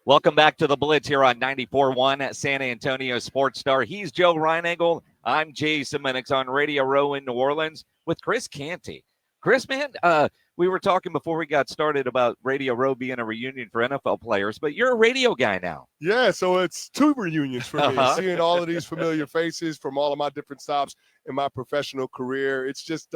Welcome back to the Blitz here on 94.1 at San Antonio Sports Star. He's Joe Reinagel. I'm Jason Minix on Radio Row in New Orleans with Chris Canty. Chris, man, we were talking before we got started about Radio Row being a reunion for NFL players, but you're a radio guy now. Yeah, so it's two reunions for me. Seeing all of these familiar faces from all of my different stops in my professional career, it's just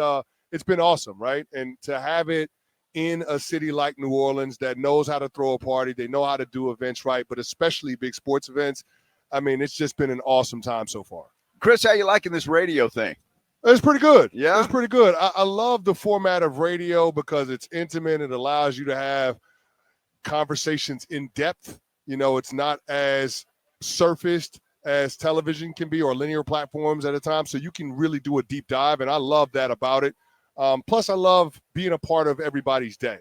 it's been awesome, right? And to have it in a city like New Orleans that knows how to throw a party, they know how to do events right, but especially big sports events. I mean, it's just been an awesome time so far. Chris, how you liking this radio thing? It's pretty good. Yeah? It's pretty good. I love the format of radio because it's intimate. It allows you to have conversations in depth. You know, it's not as surfaced as television can be or linear platforms at a time, so you can really do a deep dive, and I love that about it. Plus, I love being a part of everybody's day.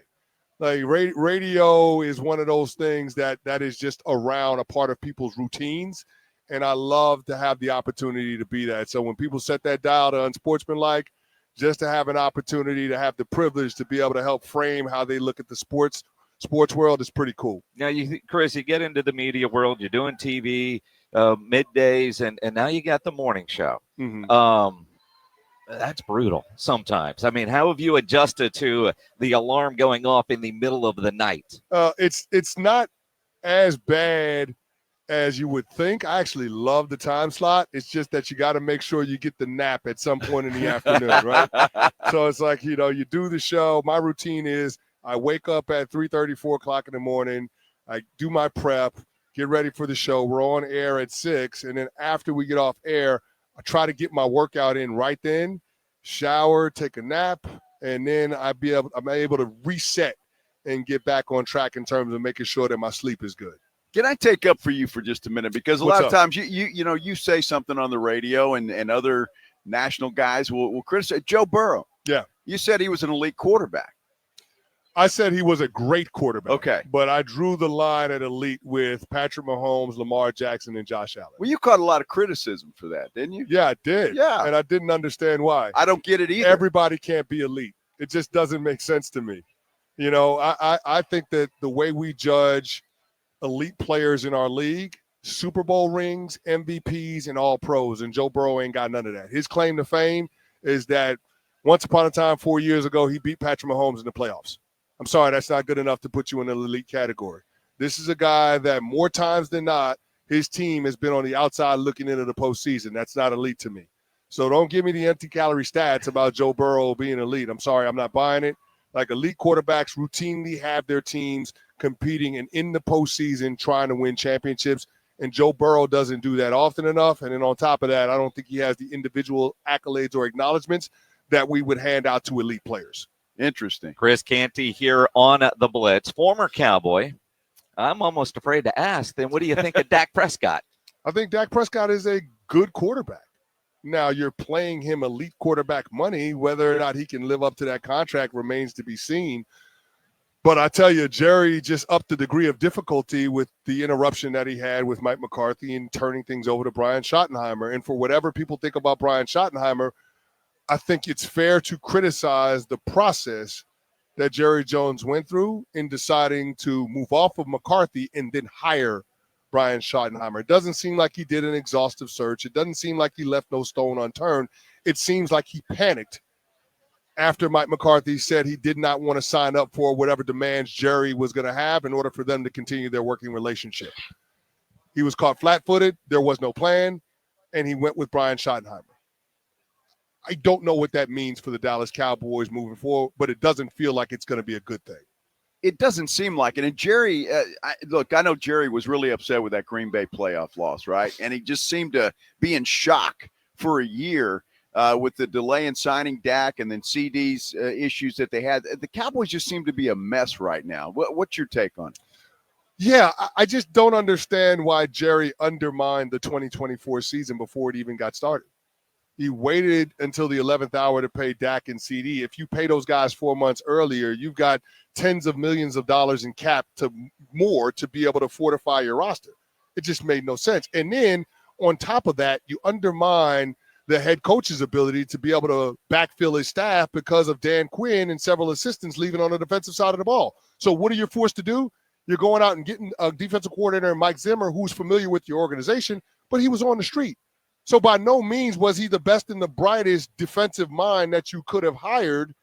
Like radio is one of those things that is just around a part of people's routines, and I love to have the opportunity to be that. So when people set that dial to unsportsmanlike, just to have an opportunity to have the privilege to be able to help frame how they look at the sports world is pretty cool. Now, Chris, you get into the media world, you're doing TV, middays, and now you got the morning show. Mm-hmm. That's brutal sometimes. I mean, how have you adjusted to the alarm going off in the middle of the night? It's not as bad as you would think. I actually love the time slot. It's just that you got to make sure you get the nap at some point in the afternoon, right? So it's like, you do the show. My routine is I wake up at 3:30, 4 o'clock in the morning. I do my prep, get ready for the show. We're on air at 6. And then after we get off air, I try to get my workout in right then, shower, take a nap, and then I'm able to reset and get back on track in terms of making sure that my sleep is good. Can I take up for you for just a minute? Because a lot of times you say something on the radio and other national guys will criticize. Joe Burrow. Yeah. You said he was an elite quarterback. I said he was a great quarterback. Okay. But I drew the line at elite with Patrick Mahomes, Lamar Jackson, and Josh Allen. Well, you caught a lot of criticism for that, didn't you? Yeah, I did. Yeah. And I didn't understand why. I don't get it either. Everybody can't be elite. It just doesn't make sense to me. I think that the way we judge elite players in our league, Super Bowl rings, MVPs, and all pros, and Joe Burrow ain't got none of that. His claim to fame is that once upon a time, 4 years ago, he beat Patrick Mahomes in the playoffs. I'm sorry, that's not good enough to put you in the elite category. This is a guy that more times than not, his team has been on the outside looking into the postseason. That's not elite to me. So don't give me the empty calorie stats about Joe Burrow being elite. I'm sorry, I'm not buying it. Like, elite quarterbacks routinely have their teams competing and in the postseason trying to win championships, and Joe Burrow doesn't do that often enough. And then on top of that, I don't think he has the individual accolades or acknowledgments that we would hand out to elite players. Interesting. Chris Canty here on the Blitz, former Cowboy. I'm almost afraid to ask, then what do you think of Dak Prescott? I think Dak Prescott is a good quarterback. Now, you're playing him elite quarterback money. Whether or not he can live up to that contract remains to be seen. But I tell you, Jerry just upped the degree of difficulty with the interruption that he had with Mike McCarthy and turning things over to Brian Schottenheimer. And for whatever people think about Brian Schottenheimer, I think it's fair to criticize the process that Jerry Jones went through in deciding to move off of McCarthy and then hire Brian Schottenheimer. It doesn't seem like he did an exhaustive search. It doesn't seem like he left no stone unturned. It seems like he panicked after Mike McCarthy said he did not want to sign up for whatever demands Jerry was going to have in order for them to continue their working relationship. He was caught flat-footed. There was no plan, and he went with Brian Schottenheimer. I don't know what that means for the Dallas Cowboys moving forward, but it doesn't feel like it's going to be a good thing. It doesn't seem like it. And Jerry, I know Jerry was really upset with that Green Bay playoff loss, right? And he just seemed to be in shock for a year with the delay in signing Dak and then CD's issues that they had. The Cowboys just seem to be a mess right now. What's your take on it? Yeah, I just don't understand why Jerry undermined the 2024 season before it even got started. He waited until the 11th hour to pay Dak and CD. If you pay those guys 4 months earlier, you've got tens of millions of dollars in cap to more to be able to fortify your roster. It just made no sense. And then on top of that, you undermine the head coach's ability to be able to backfill his staff because of Dan Quinn and several assistants leaving on the defensive side of the ball. So what are you forced to do? You're going out and getting a defensive coordinator, Mike Zimmer, who's familiar with your organization, but he was on the street. So by no means was he the best and the brightest defensive mind that you could have hired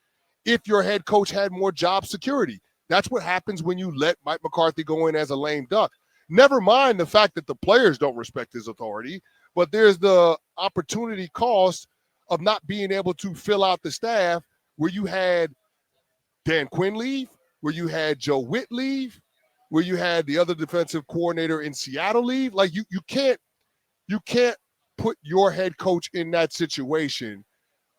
if your head coach had more job security. That's what happens when you let Mike McCarthy go in as a lame duck. Never mind the fact that the players don't respect his authority, but there's the opportunity cost of not being able to fill out the staff where you had Dan Quinn leave, where you had Joe Witt leave, where you had the other defensive coordinator in Seattle leave. Like you can't put your head coach in that situation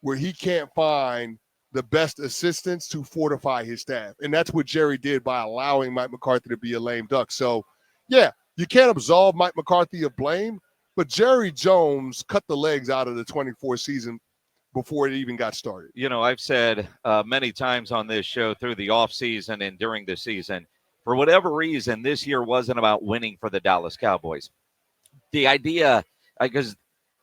where he can't find the best assistants to fortify his staff. And that's what Jerry did by allowing Mike McCarthy to be a lame duck. So, yeah, you can't absolve Mike McCarthy of blame, but Jerry Jones cut the legs out of the 24 season before it even got started. You know, I've said many times on this show through the offseason and during the season, for whatever reason, this year wasn't about winning for the Dallas Cowboys. The idea, because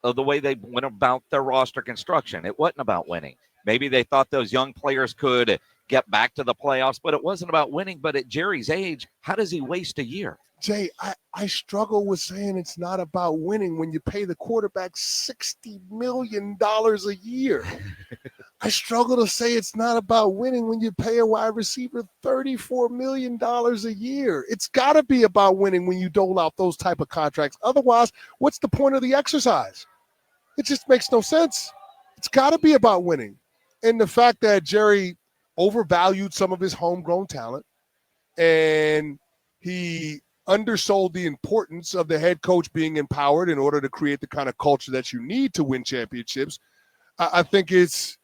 of the way they went about their roster construction, it wasn't about winning. Maybe they thought those young players could get back to the playoffs, but it wasn't about winning. But at Jerry's age, how does he waste a year? Jay, I struggle with saying it's not about winning when you pay the quarterback $60 million a year. I struggle to say it's not about winning when you pay a wide receiver $34 million a year. It's got to be about winning when you dole out those type of contracts. Otherwise, what's the point of the exercise? It just makes no sense. It's got to be about winning. And the fact that Jerry overvalued some of his homegrown talent and he undersold the importance of the head coach being empowered in order to create the kind of culture that you need to win championships, I think it's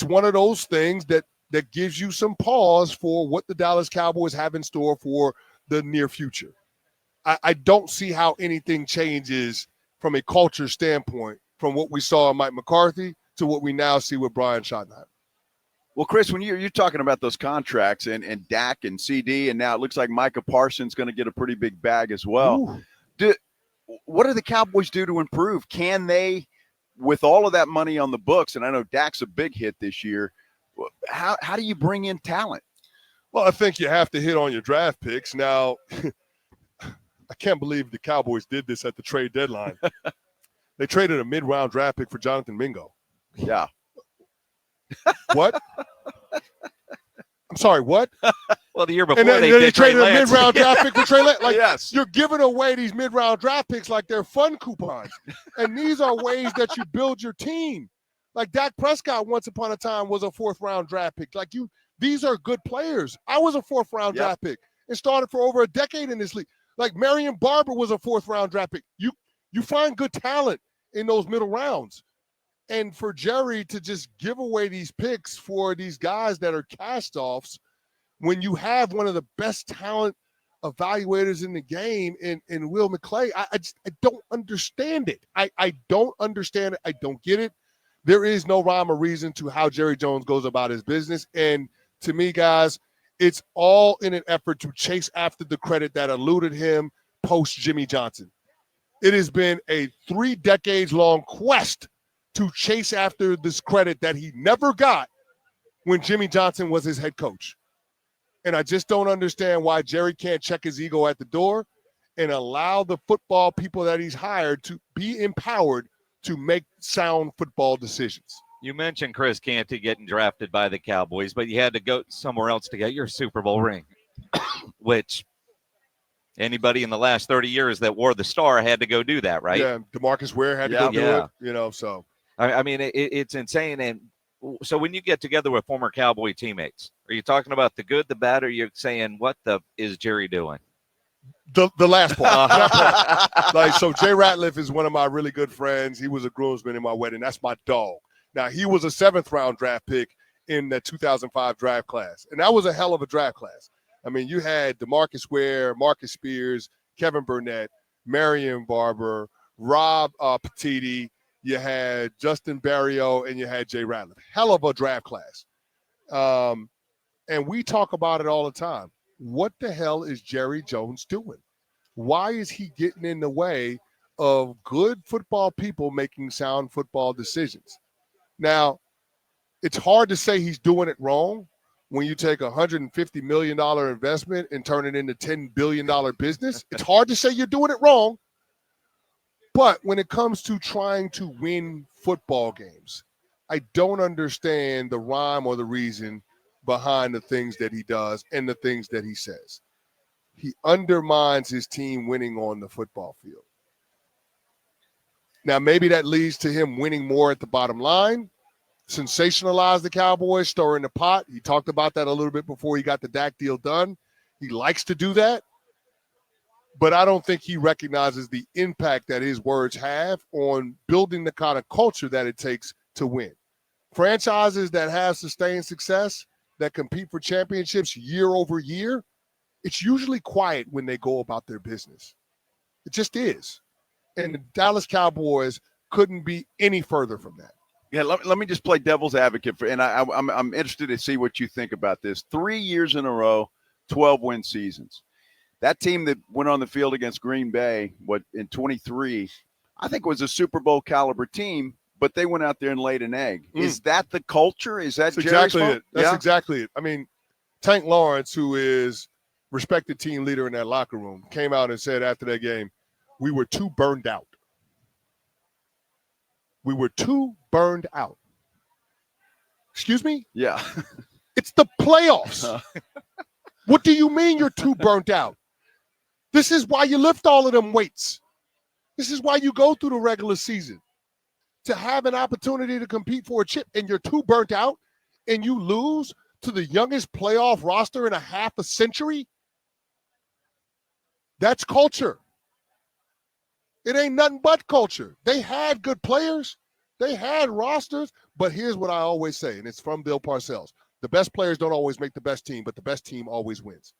one of those things that gives you some pause for what the Dallas Cowboys have in store for the near future. I don't see how anything changes from a culture standpoint from what we saw in Mike McCarthy to what we now see with Brian Schottenheimer. Well, Chris, when you're talking about those contracts and Dak and CD, and now it looks like Micah Parsons going to get a pretty big bag as well. What do the Cowboys do to improve? Can they, with all of that money on the books, and I know Dak's a big hit this year, how do you bring in talent? Well, I think you have to hit on your draft picks. Now, I can't believe the Cowboys did this at the trade deadline. They traded a mid-round draft pick for Jonathan Mingo. Yeah. What? I'm sorry, what? Well, the year before and then they traded a Lance. mid-round draft pick for Trey Lance. Like, yes. You're giving away these mid-round draft picks like they're fun coupons. And these are ways that you build your team. Like Dak Prescott once upon a time was a fourth-round draft pick. Like these are good players. I was a fourth-round draft pick and started for over a decade in this league. Like Marion Barber was a fourth-round draft pick. You find good talent in those middle rounds. And for Jerry to just give away these picks for these guys that are cast-offs when you have one of the best talent evaluators in the game in Will McClay, I don't understand it. I don't understand it. I don't get it. There is no rhyme or reason to how Jerry Jones goes about his business. And to me, guys, it's all in an effort to chase after the credit that eluded him post Jimmy Johnson. It has been a 3 decades long quest to chase after this credit that he never got when Jimmy Johnson was his head coach. And I just don't understand why Jerry can't check his ego at the door and allow the football people that he's hired to be empowered to make sound football decisions. You mentioned Chris Canty getting drafted by the Cowboys, but you had to go somewhere else to get your Super Bowl ring, which anybody in the last 30 years that wore the star had to go do that, right? Yeah, DeMarcus Ware had to go do it, so. I mean, it's insane. And so when you get together with former Cowboy teammates, are you talking about the good, the bad, or you're saying, what is Jerry doing? The last part. That part. Like, so Jay Ratliff is one of my really good friends. He was a groomsman in my wedding. That's my dog. Now, he was a 7th-round draft pick in the 2005 draft class, and that was a hell of a draft class. I mean, you had DeMarcus Ware, Marcus Spears, Kevin Burnett, Marion Barber, Rob Petiti. You had Justin Barrio, and you had Jay Ratliff. Hell of a draft class. And we talk about it all the time. What the hell is Jerry Jones doing? Why is he getting in the way of good football people making sound football decisions? Now, it's hard to say he's doing it wrong when you take $150 million investment and turn it into $10 billion business. It's hard to say you're doing it wrong. But when it comes to trying to win football games, I don't understand the rhyme or the reason behind the things that he does and the things that he says. He undermines his team winning on the football field. Now, maybe that leads to him winning more at the bottom line, sensationalize the Cowboys, stir in the pot. He talked about that a little bit before he got the Dak deal done. He likes to do that. But I don't think he recognizes the impact that his words have on building the kind of culture that it takes to win. Franchises that have sustained success, that compete for championships year over year, it's usually quiet when they go about their business. It just is. And the Dallas Cowboys couldn't be any further from that. Yeah, let me just play devil's advocate I'm interested to see what you think about this. 3 years in a row, 12-win seasons. That team that went on the field against Green Bay, in 23, I think was a Super Bowl caliber team, but they went out there and laid an egg. Is that the culture? Is that exactly it? That's exactly it. I mean, Tank Lawrence, who is respected team leader in that locker room, came out and said after that game, we were too burned out. We were too burned out. Excuse me? Yeah. It's the playoffs. What do you mean you're too burnt out? This is why you lift all of them weights. This is why you go through the regular season. To have an opportunity to compete for a chip and you're too burnt out and you lose to the youngest playoff roster in a half a century, that's culture. It ain't nothing but culture. They had good players. They had rosters. But here's what I always say, and it's from Bill Parcells. The best players don't always make the best team, but the best team always wins.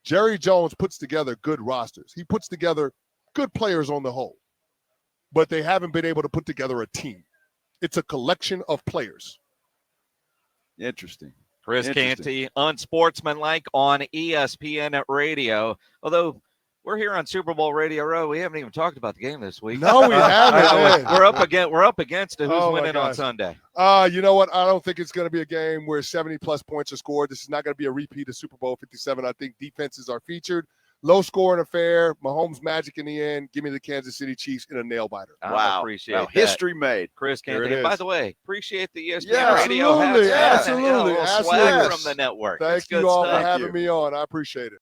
Jerry Jones puts together good rosters. He puts together good players on the whole. But they haven't been able to put together a team. It's a collection of players. Interesting. Chris Canty, unsportsmanlike on ESPN Radio. Although we're here on Super Bowl Radio Row, we haven't even talked about the game this week. No, we haven't. We're up against it. Who's winning on Sunday? You know what? I don't think it's going to be a game where 70-plus points are scored. This is not going to be a repeat of Super Bowl 57. I think defenses are featured. Low-scoring affair. Mahomes magic in the end. Give me the Kansas City Chiefs in a nail-biter. Wow. Appreciate that. History made. Chris Canty. By the way, appreciate the ESPN yeah, Radio. Absolutely. Swag from the network. Thank you all for having me on. I appreciate it.